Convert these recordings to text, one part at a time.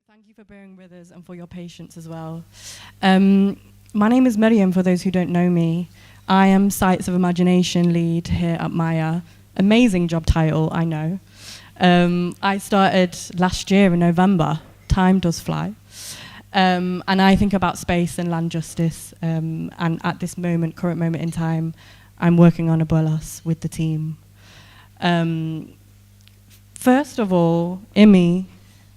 Thank you for bearing with us and for your patience as well. My name is Miriam, for those who don't know me. I am Sites of Imagination lead here at MAIA. Amazing job title, I know. I started last year in November. Time does fly. And I think about space and land justice. And at this current moment in time, I'm working on ABUELOS with the team. First of all, Immy,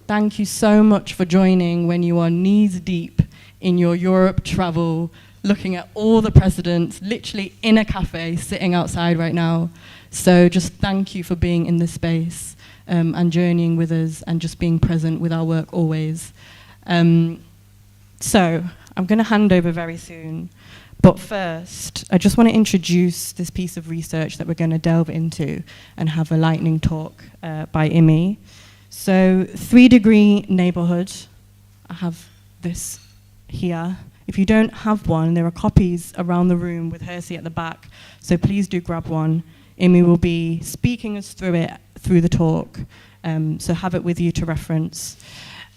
thank you so much for joining when you are knees deep in your Europe travel, looking at all the presidents, literally in a cafe, sitting outside right now. So just thank you for being in this space and journeying with us and just being present with our work always. So I'm going to hand over very soon. But first, I just want to introduce this piece of research that we're going to delve into and have a lightning talk by Immy. So 3-degree neighbourhood, I have this here. If you don't have one, there are copies around the room with Hersey at the back, so please do grab one. Immy will be speaking us through it through the talk, so have it with you to reference.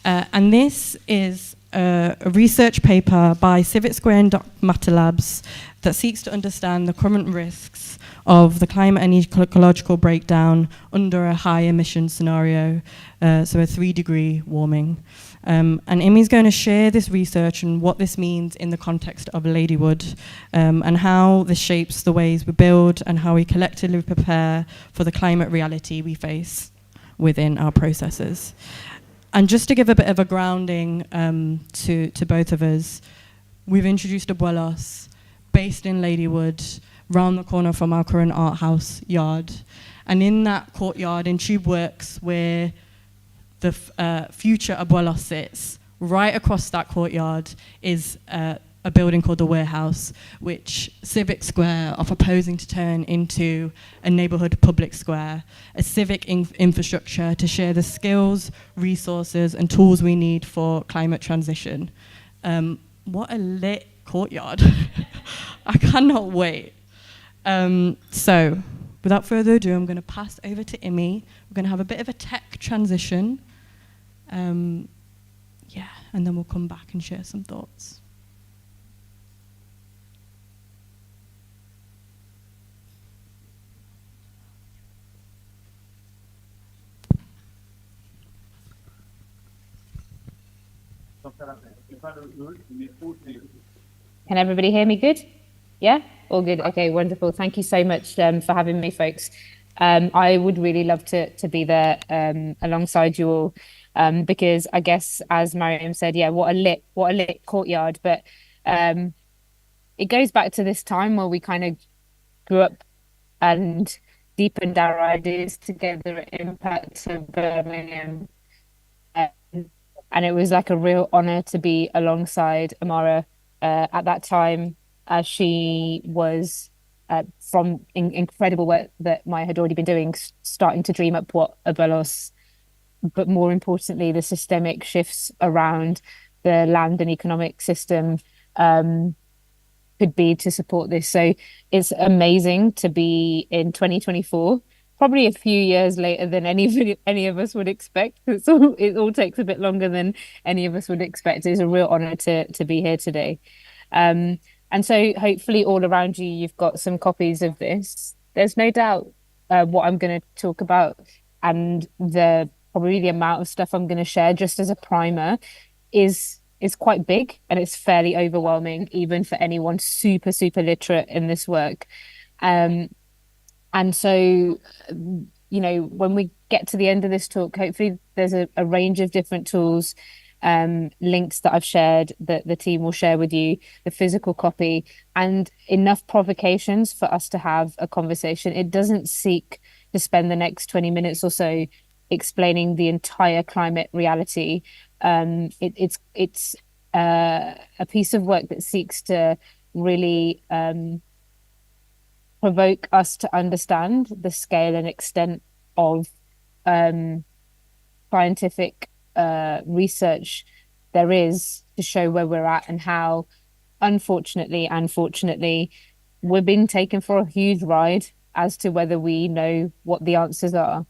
And this is a research paper by Civic Square and Matter Labs that seeks to understand the current risks of the climate and ecological breakdown under a high emission scenario, so a 3-degree warming. And Immy's going to share this research and what this means in the context of Ladywood, and how this shapes the ways we build and how we collectively prepare for the climate reality we face within our processes. And just to give a bit of a grounding to both of us, we've introduced ABUELOS, based in Ladywood, round the corner from our current art house yard. And in that courtyard in Tube Works, where the future ABUELOS sits, right across that courtyard is a building called the Warehouse, which Civic Square are proposing to turn into a neighbourhood public square, a civic infrastructure to share the skills, resources and tools we need for climate transition. What a lit courtyard. I cannot wait. So without further ado, I'm going to pass over to Immy. We're going to have a bit of a tech transition. Yeah, and then we'll come back and share some thoughts. Can everybody hear me good? Yeah? All good. Okay, wonderful. Thank you so much for having me, folks. I would really love to be there alongside you all, because I guess, as Mariam said, yeah, what a lit courtyard. But it goes back to this time where we kind of grew up and deepened our ideas together at Impact of Birmingham. And it was like a real honor to be alongside Amara at that time, as she was from incredible work that Maya had already been doing, starting to dream up what ABUELOS, but more importantly, the systemic shifts around the land and economic system could be to support this. So it's amazing to be in 2024. Probably a few years later than any of us would expect. It all takes a bit longer than any of us would expect. It's a real honor to be here today. And so hopefully all around you, you've got some copies of this. There's no doubt what I'm going to talk about and probably the amount of stuff I'm going to share just as a primer is quite big, and it's fairly overwhelming, even for anyone super, super literate in this work. And so, you know, when we get to the end of this talk, hopefully there's a range of different tools, links that I've shared that the team will share with you, the physical copy, and enough provocations for us to have a conversation. It doesn't seek to spend the next 20 minutes or so explaining the entire climate reality. It's a piece of work that seeks to really provoke us to understand the scale and extent of scientific research there is to show where we're at, and how, unfortunately and fortunately, we're being taken for a huge ride as to whether we know what the answers are.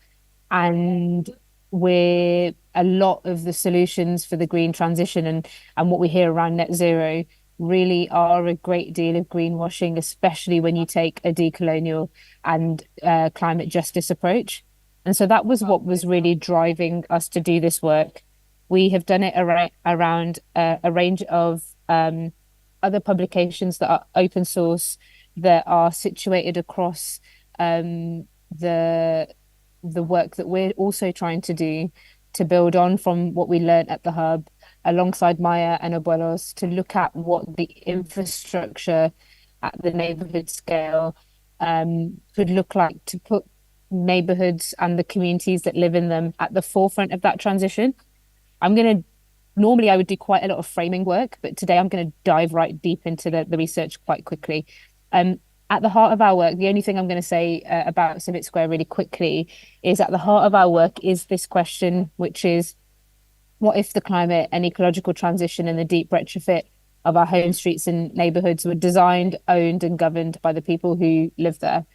And we're a lot of the solutions for the green transition and what we hear around net zero really are a great deal of greenwashing, especially when you take a decolonial and climate justice approach. And so that was what was really driving us to do this work. We have done it around a range of other publications that are open source, that are situated across the work that we're also trying to do to build on from what we learned at the hub alongside MAIA and ABUELOS to look at what the infrastructure at the neighborhood scale could look like to put neighborhoods and the communities that live in them at the forefront of that transition. Normally I would do quite a lot of framing work, but today I'm going to dive right deep into the research quite quickly. At the heart of our work, the only thing I'm going to say about Civic Square really quickly is at the heart of our work is this question, which is, what if the climate and ecological transition and the deep retrofit of our home streets and neighbourhoods were designed, owned and governed by the people who live there?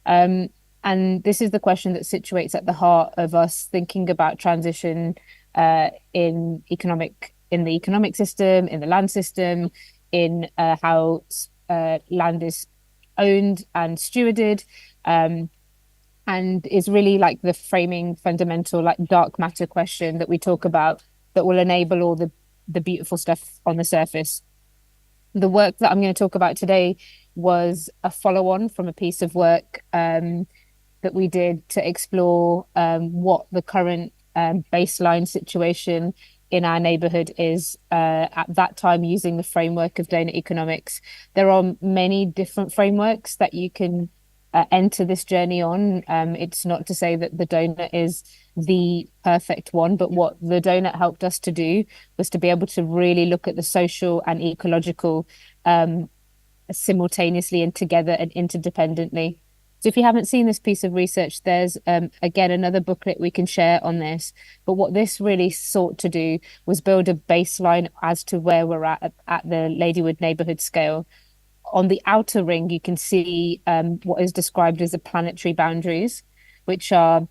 And this is the question that situates at the heart of us thinking about transition in the economic system, in the land system, in how land is owned and stewarded, and is really like the framing fundamental like dark matter question that we talk about that will enable all the beautiful stuff on the surface. The work that I'm going to talk about today was a follow-on from a piece of work that we did to explore what the current baseline situation in our neighborhood is at that time using the framework of donut economics. There are many different frameworks that you can enter this journey on. It's not to say that the donut is the perfect one, but what the donut helped us to do was to be able to really look at the social and ecological simultaneously and together and interdependently. So if you haven't seen this piece of research, there's again another booklet we can share on this. But what this really sought to do was build a baseline as to where we're at the Ladywood neighbourhood scale. On the outer ring, you can see what is described as the planetary boundaries, which are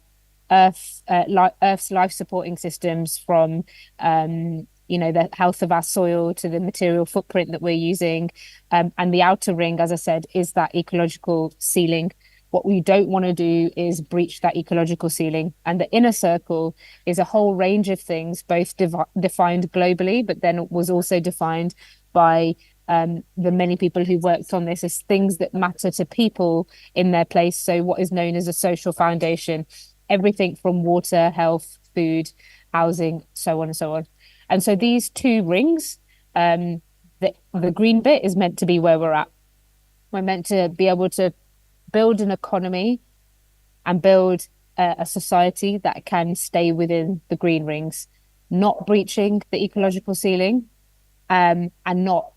Earth's life supporting systems from the health of our soil to the material footprint that we're using. And the outer ring, as I said, is that ecological ceiling. What we don't want to do is breach that ecological ceiling. And the inner circle is a whole range of things, both defined globally, but then was also defined by the many people who worked on this as things that matter to people in their place. So what is known as a social foundation, everything from water, health, food, housing, so on and so on. And so these two rings, the green bit is meant to be where we're at. We're meant to be able to build an economy and build a society that can stay within the green rings, not breaching the ecological ceiling, and not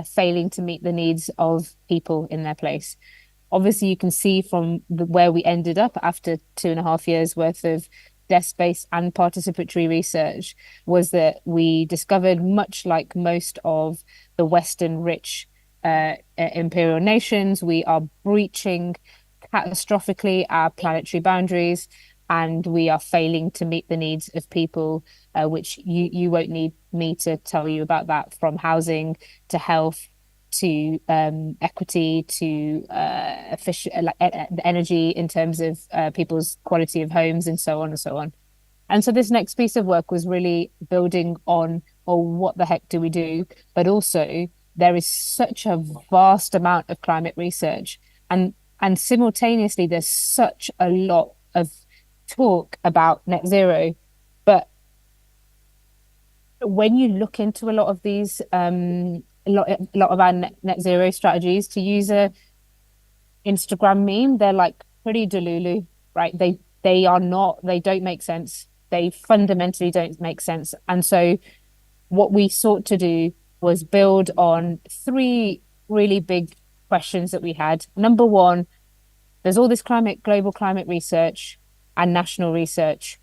failing to meet the needs of people in their place. Obviously, you can see from where we ended up after 2.5 years worth of desk-based and participatory research was that we discovered, much like most of the Western rich imperial nations, we are breaching catastrophically our planetary boundaries, and we are failing to meet the needs of people, which you won't need me to tell you about that, from housing to health to equity to energy in terms of people's quality of homes and so on and so on. And so this next piece of work was really building on, well, what the heck do we do? But also there is such a vast amount of climate research, and simultaneously there's such a lot of talk about net zero. But when you look into a lot of these a lot of our net zero strategies, to use a Instagram meme, they're like pretty delulu, right? They don't make sense. They fundamentally don't make sense. And so what we sought to do was build on 3 really big questions that we had. Number one, there's all this global climate research and national research.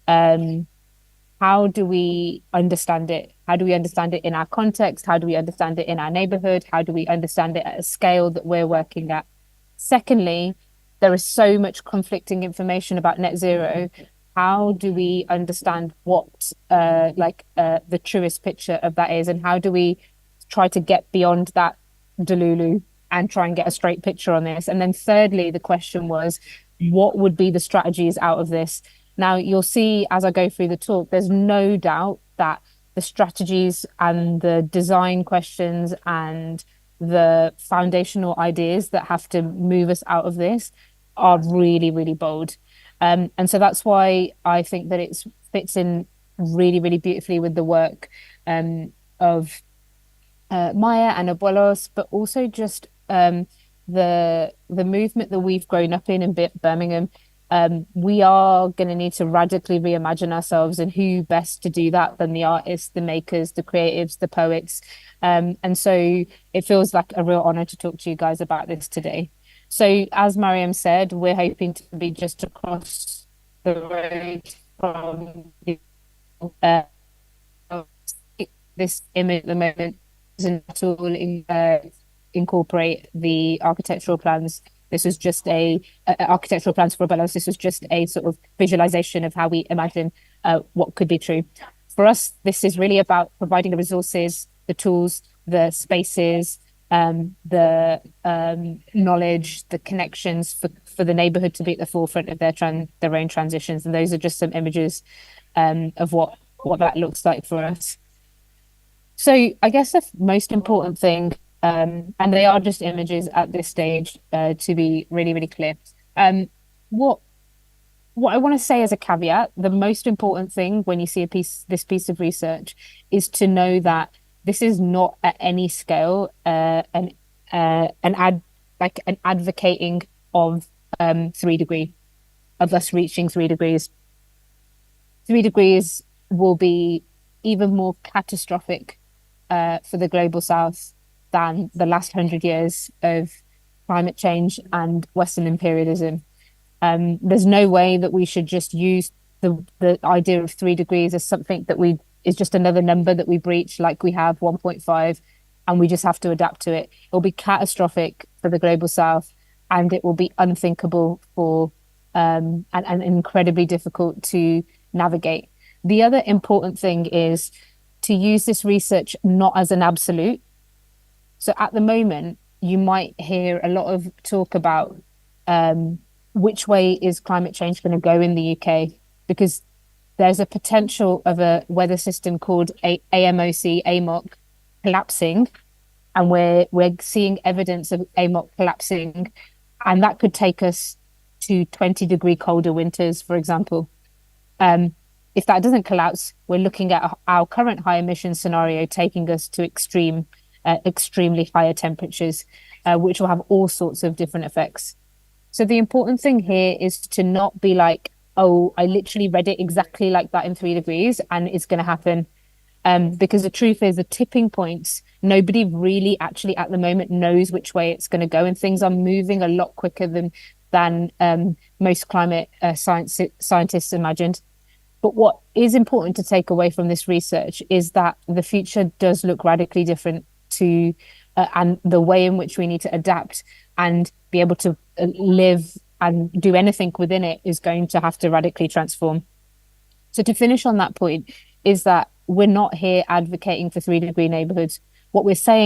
How do we understand it? How do we understand it in our context? How do we understand it in our neighborhood? How do we understand it at a scale that we're working at? Secondly, there is so much conflicting information about net zero. how do we understand what the truest picture of that is, and how do we try to get beyond that delulu and try and get a straight picture on this? And then thirdly, the question was, what would be the strategies out of this? Now, you'll see as I go through the talk, there's no doubt that the strategies and the design questions and the foundational ideas that have to move us out of this are really, really bold. And so that's why I think that it fits in really, really beautifully with the work of MAIA and ABUELOS, but also just the movement that we've grown up in Birmingham. We are going to need to radically reimagine ourselves, and who best to do that than the artists, the makers, the creatives, the poets. And so it feels like a real honor to talk to you guys about this today. So as Mariam said, we're hoping to be just across the road from this image at the moment doesn't at all incorporate the architectural plans. This was just a architectural plans for ABUELOS. This was just a sort of visualization of how we imagine what could be true. For us, this is really about providing the resources, the tools, the spaces, the knowledge, the connections for the neighborhood to be at the forefront of their own transitions. And those are just some images of what that looks like for us. So I guess the most important thing, and they are just images at this stage, to be really, really clear. What I want to say as a caveat, the most important thing when you see this piece of research is to know that this is not at any scale an advocating of 3 degree, of us reaching 3 degrees. 3 degrees will be even more catastrophic for the global south than the last 100 years of climate change and Western imperialism. There's no way that we should just use the idea of 3 degrees as something that is just another number that we breach, like we have 1.5, and we just have to adapt to it. It will be catastrophic for the global south, and it will be unthinkable for and incredibly difficult to navigate. The other important thing is to use this research not as an absolute. So at the moment, you might hear a lot of talk about which way is climate change going to go in the UK, because there's a potential of a weather system called AMOC collapsing, and we're seeing evidence of AMOC collapsing, and that could take us to 20-degree colder winters, for example. If that doesn't collapse, we're looking at our current high emission scenario taking us to extremely higher temperatures, which will have all sorts of different effects. So the important thing here is to not be like, oh, I literally read it exactly like that in 3 degrees and it's going to happen. Because the truth is, the tipping points, nobody really actually at the moment knows which way it's going to go, and things are moving a lot quicker than most climate scientists imagined. But what is important to take away from this research is that the future does look radically different to and the way in which we need to adapt and be able to live and do anything within it is going to have to radically transform. So to finish on that point is that we're not here advocating for 3 degree neighborhoods. What we're saying